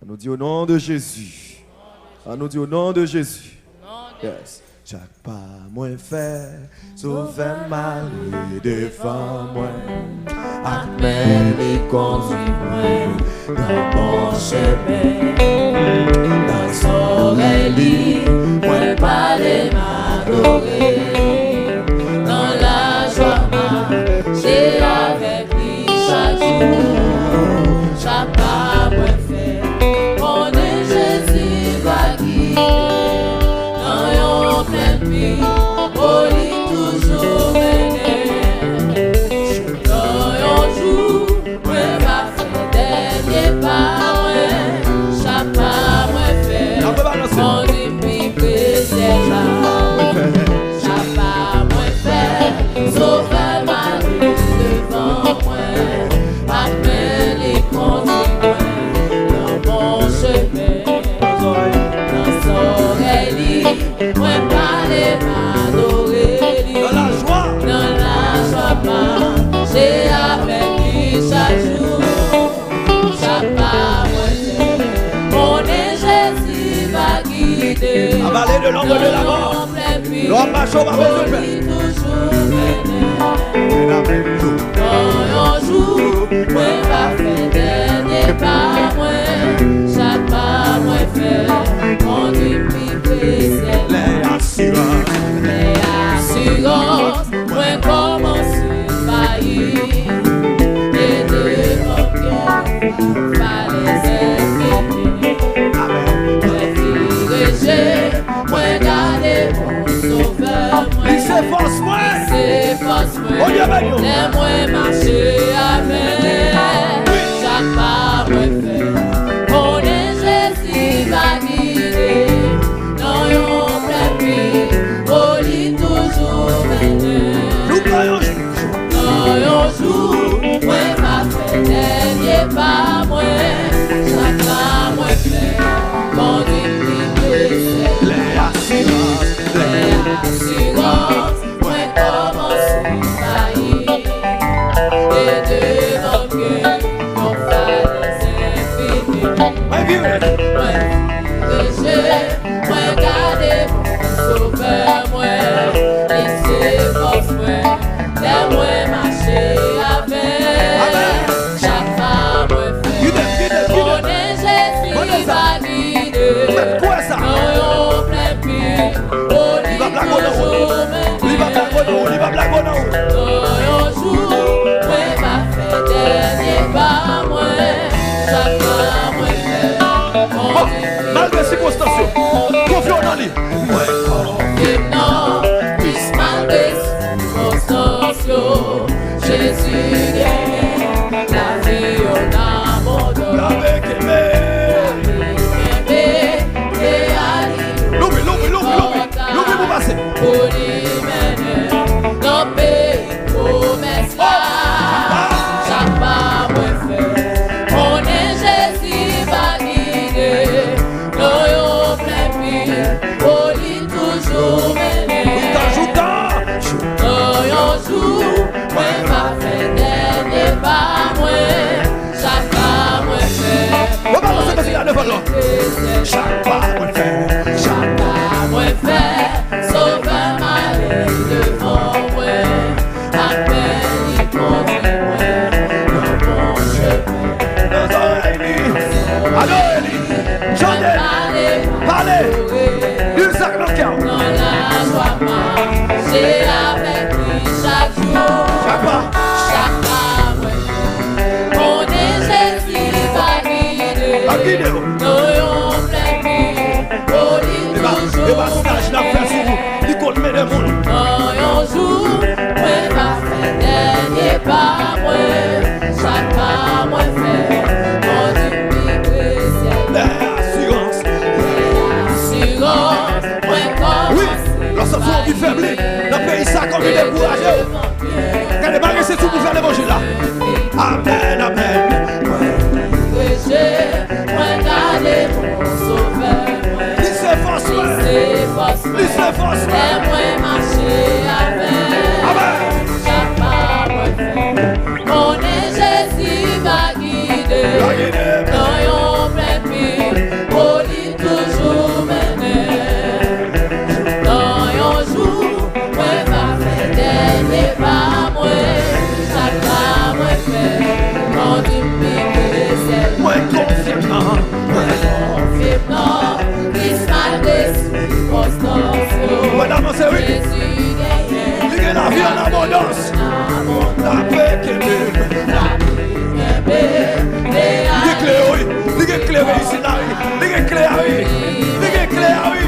On nous dit au nom de Jésus. On nous dit au nom de Jésus. Yes. Chak pas moins fait, Sove'M mal devant moi. Amen, il conduit moi dans mon chemin. Dans son oreille, moi parler m'adorer. Dans la joie, j'ai avec lui chaque jour. Chak pas moins fait, mon Jésus va guider. Oh, il toujours mené. Dans un jour, moi va faire dernier pas. Chaque pas, moi fait. Mon début précède. Chaque pas, moi fait. Sove'M devant moi. Après les conduits, dans mon chemin. Dans son oreille, moi parler m'adorer. Dans la joie, j'ai avec lui chaque jour. Chaque pas, mon Jésus va guider. Avaler de l'ombre de la mort. L'homme pas chaud, pas besoin de paix. Dans un jour, moi va faire dernier pas. Chaque pas, moi fait. Mon début précède. Les assurances, moi commence à faillir. Et devant Dieu, fallait s'inquiéter. Moi diriger, moi garder mon Sauveur. Il s'efforce moi. Les moi marcher avec. Chaque pas moi fait. Mon Jésus va guider. Dans yon plein pays, oh il toujours mené. Dans yon jour, moi ma fait dernier pas moi. Chaque pas moi fait, mon début précède. Les assurances, moi commence à faillir. Et devant Dieu, mon fallait s'infinir. Moi garder mon Sauveur, moi, il s'efforce, moi, les moi marcher avec. Chaque femme, moi, fait, mon Jésus va guider. Non, plein pied, oh, il toujours mené. Non, jour, moi, va faire dernier pas, moi, chaque femme, moi, fait, malgré les circonstances, confions dans lui. Non, plus malgré les circonstances, Jésus gagne la vie dans mon dos. La vie et aller. L'oublie pour passer. Pour lui mener dans le pays pour m'esclaver. Chaque pas moi fait, mon Jésus va guider. Dans yon plein pays, oh il toujours mené. Dans yon jour, moi va faire dernier pas moi. Chaque pas moi fait, chaque pas moi fait. chaque pas moi fait. Sove'M aller devant moi. Après il conduit moi dans mon chemin. Dans oreille, adore-lui. Chantez, parlez, du sac dans le cœur. Dans la joie, j'ai avec lui chaque jour. Chaque pas. Chaque pas, ouais. Mon Jésus va guider. Dans yon plein pays, oh il toujours il compte mes démons. dans yon jour, moi va faire dernier pas, moi. Chaque pas, moi fait, mon début précède. L'assurance, moi commence. oui, lorsqu'on est du faible, dans le pays ça comme il est découragé. Quand les barres c'est tout pour faire l'évangile là. Amen, amen. Moi silence. La paix qui est il est clair ici là. Il est clair, oui. Il est clair, oui.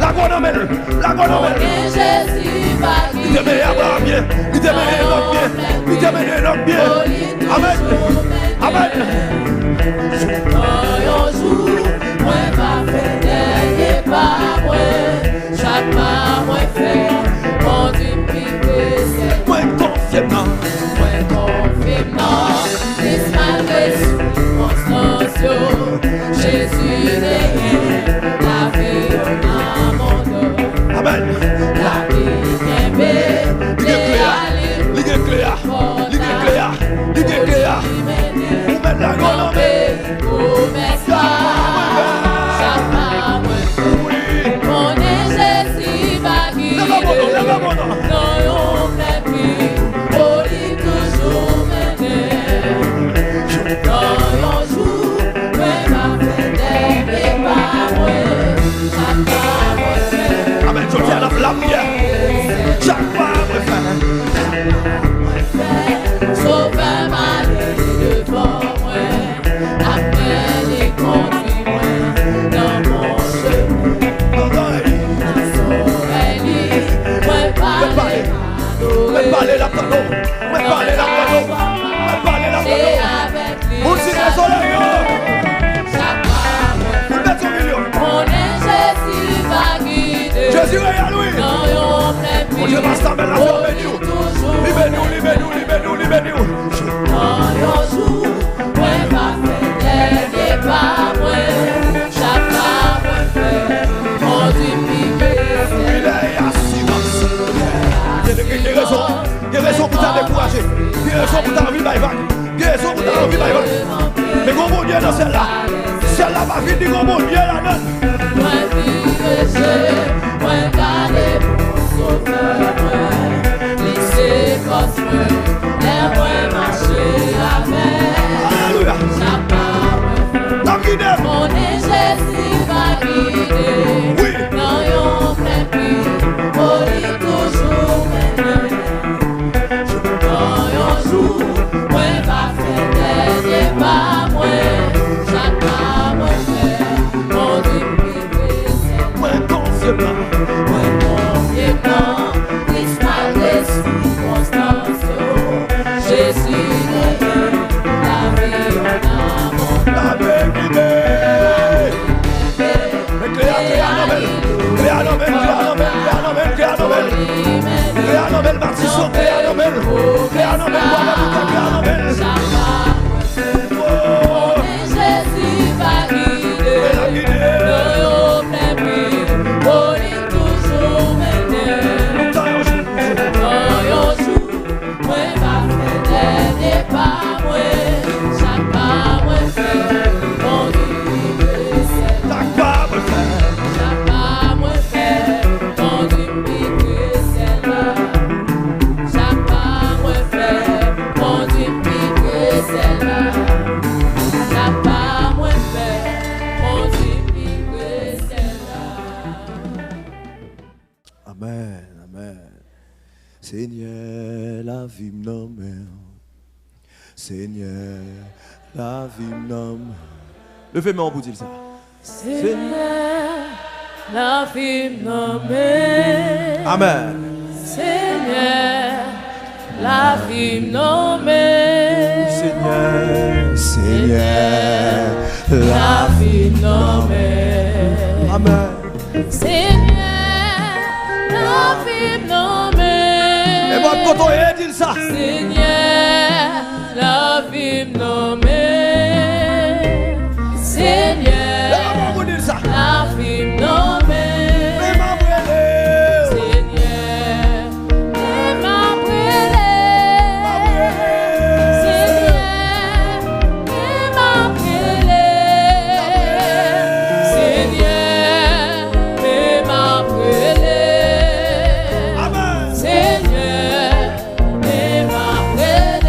La gonomelle. Il te met à bien. Il te met à bien. Il te met à bien. Amen. Amen. Jésus n'est la vie Amen. La vie est clair. Amen. Je tiens la prière. Chak Sove'M allez devant moi, appelle et conduis-moi dans mon chemin. Parler la panneau. Vous tirez le soleil. Jésus est à lui. Mon Dieu va s'en mettre la libère-nous. Il y a raison pour t'en décourager. Il y a raison pour t'en envie d'aller. Il y a raison pour t'en envie d'aller. Mais gros bon Dieu dans celle-là. Celle-là va finir gros bon Dieu là-dedans. Alléluia. Mon Jésus va guider. Oui. Dans yon plein pays, pour toujours mener. Dans yon jour, moi va faire dernier pas moi. Chaque pas moi fait, mon Dieu c'est Moi confiement. moi confiant, disparé circonstance. Jésus est la vie en amour. La vérité. Jésus va guider, dans plein pays, pour toujours mener. Dans yon jour, moi va faire dernier pas, moi, chaque pas moi fait, mon Dieu c'est chaque pas moi fait, mon Dieu c'est là. Chaque pas moi fait, mon Dieu c'est là. Chaque pas moi fait, mon Dieu c'est là. Amen, amen. Seigneur, la vie m'nomme. Seigneur, la vie m'nomme. Levez-moi pour dire ça. Seigneur, la vie nommée. Amen. Seigneur, la vie nommée. Seigneur, La vie nommée. Amen. Seigneur, la vie nommée. Et votre coton est dit ça. Seigneur, la vie nommée. Seigneur, Vous dire ça. la vie nommée. Seigneur, m'a brûlé. Seigneur, m'a brûlé. Seigneur, m'a brûlé. Amen. Seigneur, m'a brûlé.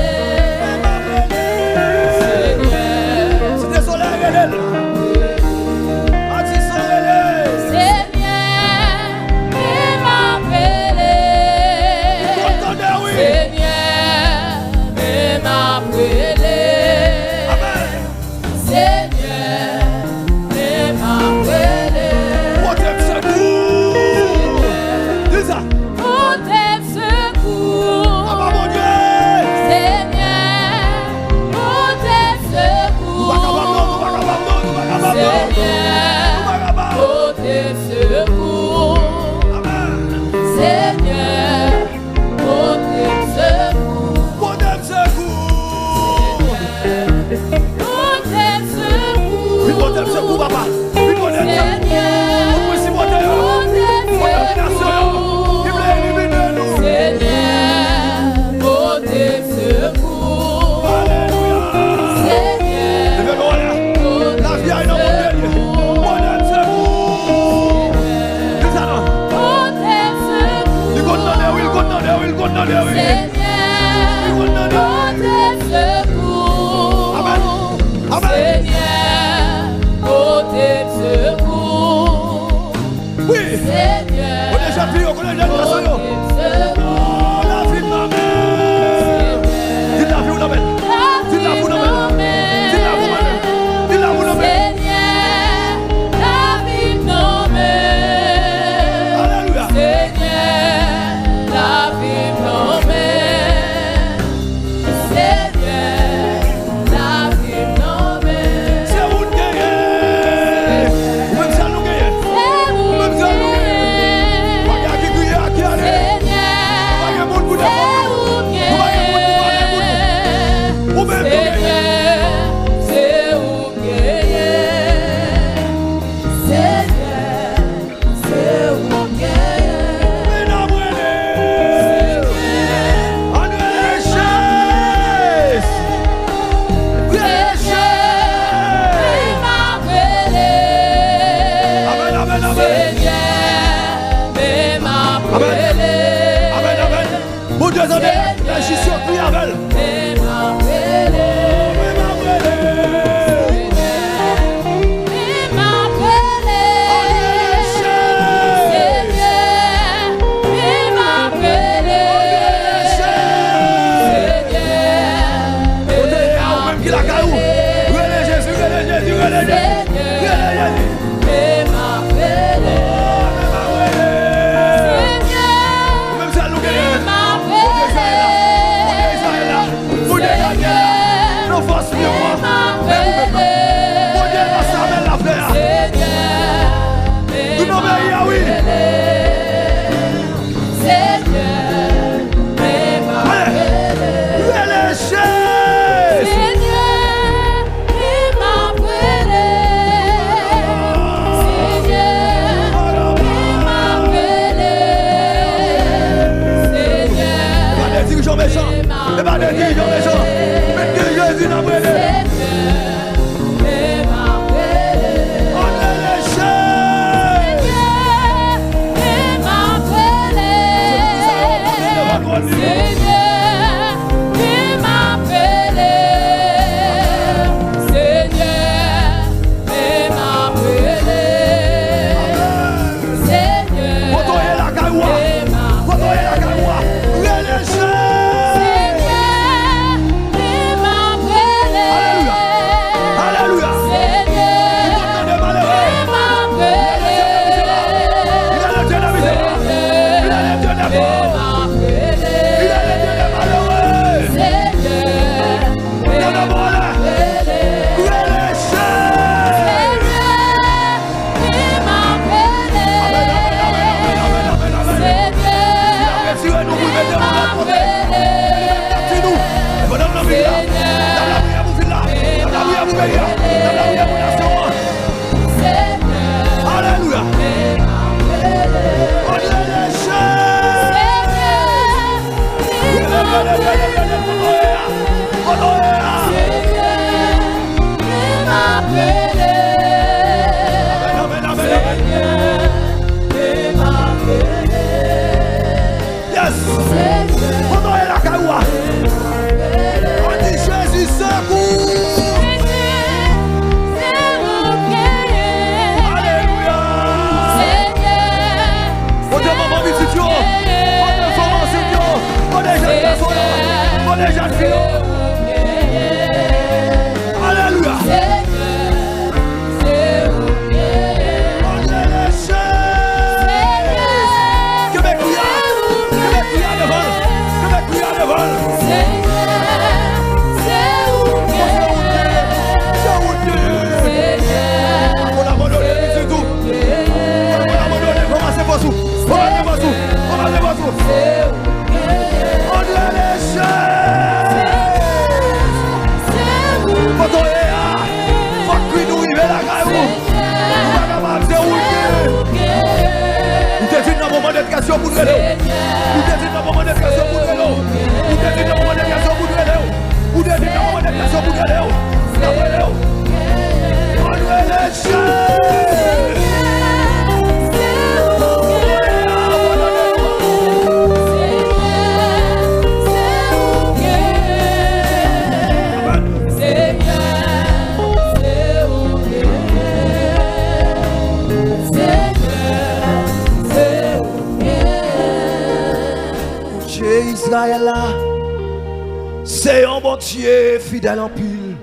C'est un bon Dieu fidèle en pile.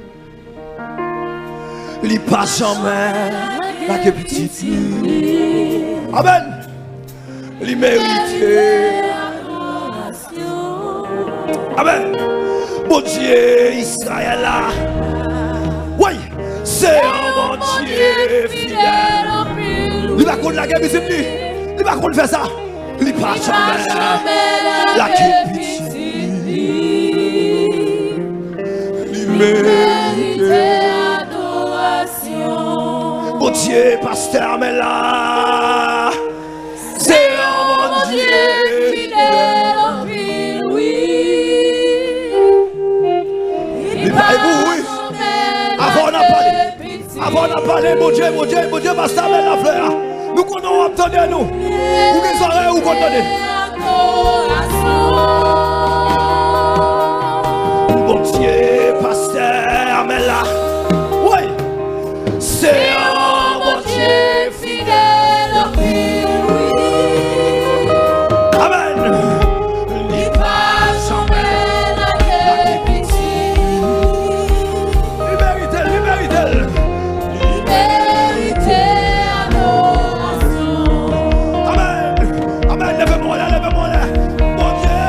Il passe jamais la que petite. Amen. Il mérite. Amen. Bon Dieu Israël là. Oui, c'est un bon Dieu fidèle en pile. Il va contre la guerre visible. Il va contre faire ça. Il passe jamais la que petite. Adoration. Bon Dieu, pasteur, mais là, c'est un bon Dieu fidèle en pile, oui. Il va oui. Avant on a parlé, mon Dieu, pasteur, mais la fleur. Nous connaissons, entendez nous. Ou les oreilles, ou entendez. Bon Dieu, pasteur, mais là, oui, c'est un bon Dieu fidèle en pile, oui. Amen. Il passe jamais la guerre pitié. Il mérite adoration. Amen. Amen. Lève-moi là. Bon Dieu.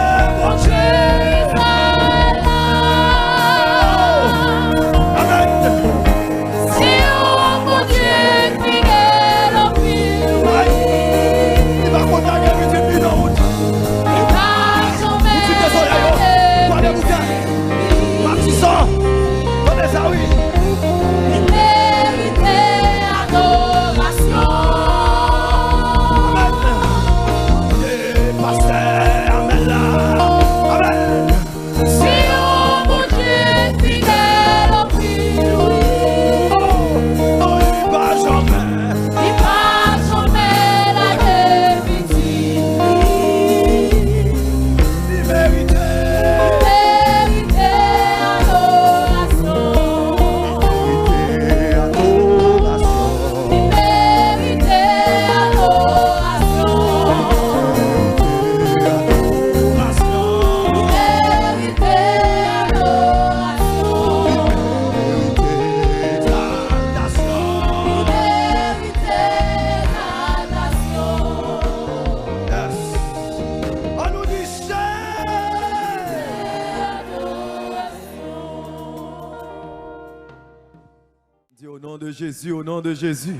Jésus, au nom de Jésus.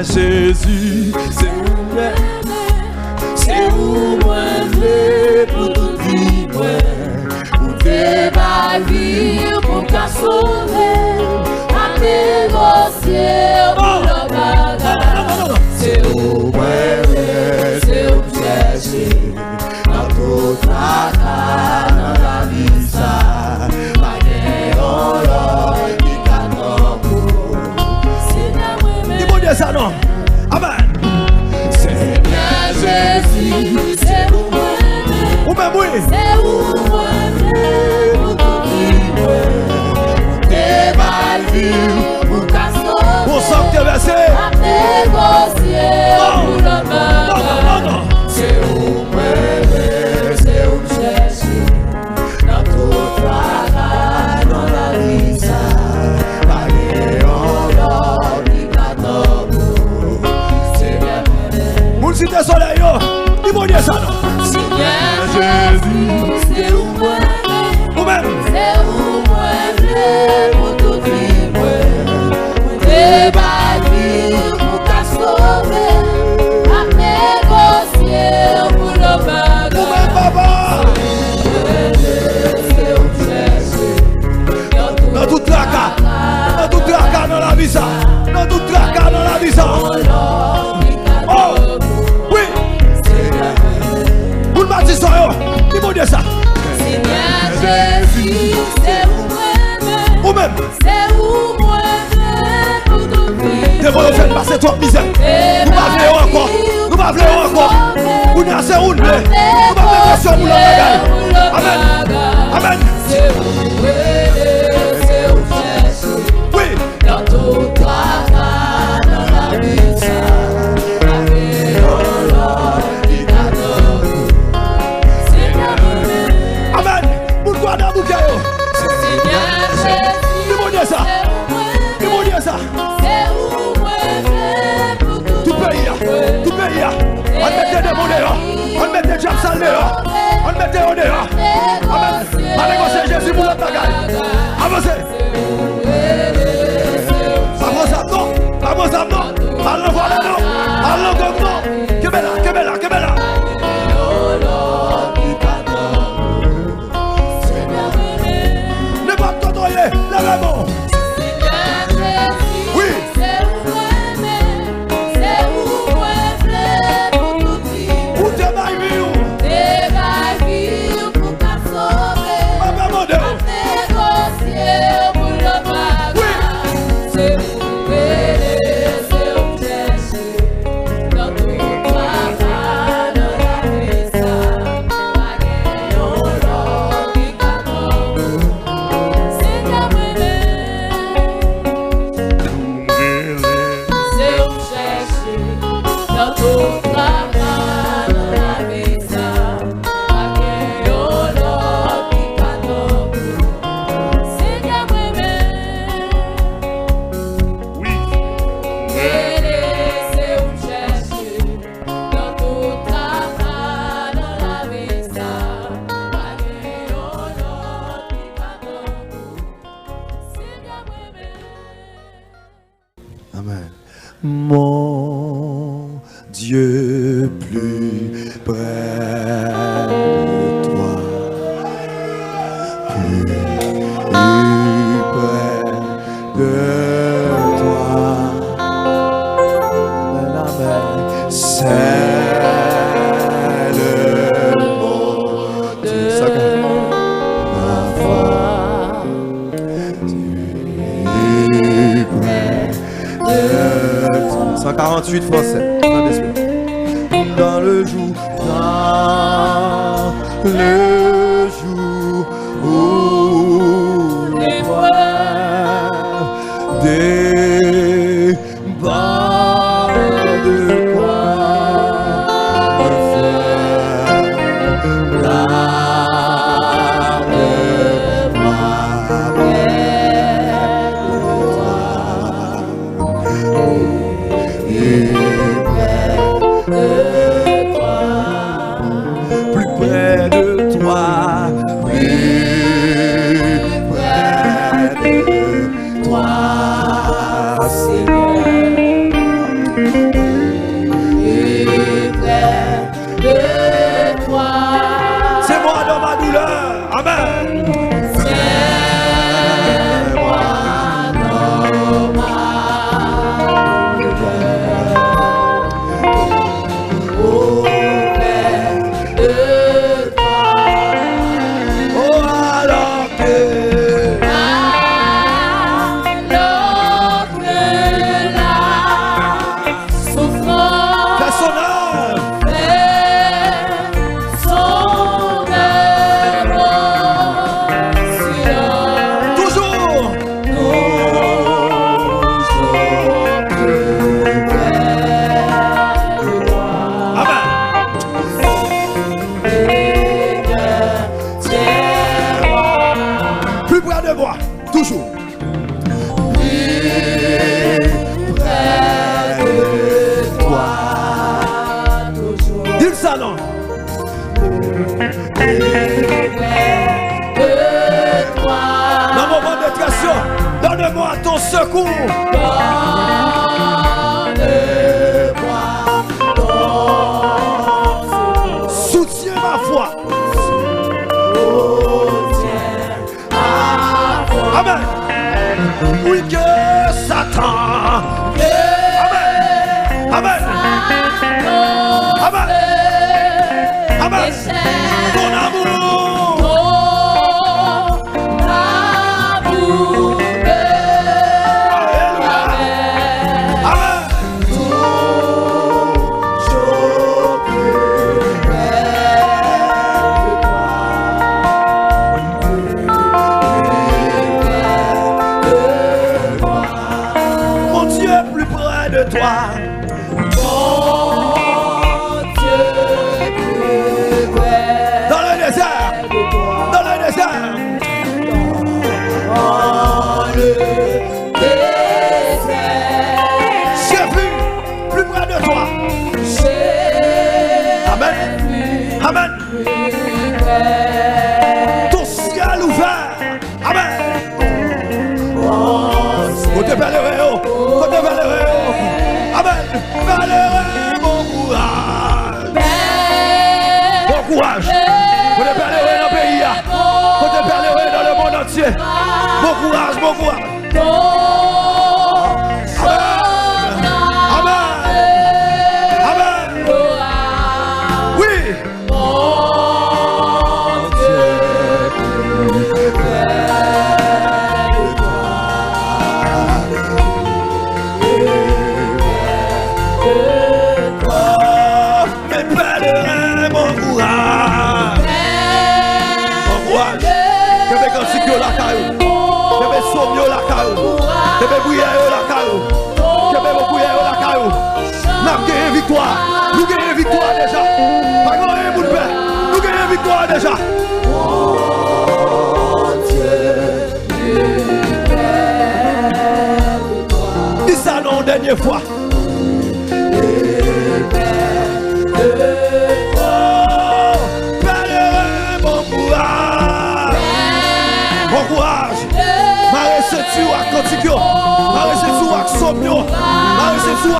Jésus, c'est où Mwen pour tout vivre, pour te vivre, pour qu'à sauver, à négocier pour le bagage. C'est où Mwen, c'est où chercher, dans tout tracas, dans la vie ça, pas de l'or qui t'attend pour. Ça non. Amen. Seigneur Jésus, c'est où Mwen. Ou même oui. C'est où Mwen pour tout vivre, pour te vivre, pour qu'à sauver, pour sortir versé, à négocier pour le bagage. C'est où Mwen, c'est où chercher, c'est trop misère. Nous ne voulons encore. Nous ne voulons encore. Nous ne voulons pas. Nous ne voulons pas. Amen. Amen. Oui. Dans tout travail, dans la vie, ça. Amen. Pourquoi dans bouquet? Ça. Tout pays, on met des monnaies, on met des jobs sales, on met des honneurs. Amen. Allez, Jésus pour notre bagaille. Avancez. Vamos, allons voir là, non. Allons comme non. Que bella. Ne pas te contrôler, lève-moi. Mon Dieu, plus près de toi, plus près de toi, c'est le mot de ma foi, plus près de toi. 148 français. Dans le jour où l'épreuve déborde de quoi me faire garde-moi près de toi. Plus près de toi, Seigneur. Plus près de toi. C'est moi dans ma douleur. Amen. C'est moi dans ma douleur. Auprès de toi. Oh, alors que la souffrance fait son œuvre. Toujours plus près de toi. Amen. Plus près de moi, toujours. Plus près de toi, toujours. Dis ça non. Dans mon moment de détresse, donne-moi ton secours. Donne-moi ton secours. Soutiens ma foi. Soutiens ma foi. Amen. Oui que Satan. Amen. Amen. Amen. Amen. Ton amour. Amen. toi. Mon Dieu, plus près Dans le désert, dans le désert. dans le désert. J'ai vu plus près de toi. Amen. Amen. Ton ciel ouvert. Amen. Côté vers le réau. Côté vers le réau. Amen. Vers le réau, bon courage. Bon courage. Côté vers le réau dans le pays. Côté vers le réau dans le monde entier. Bon courage, bon courage. Victoire, nous gagnons victoire déjà. Pas grand rien pour le faire. Nous gagnons victoire déjà. Dis ça non, dernière fois.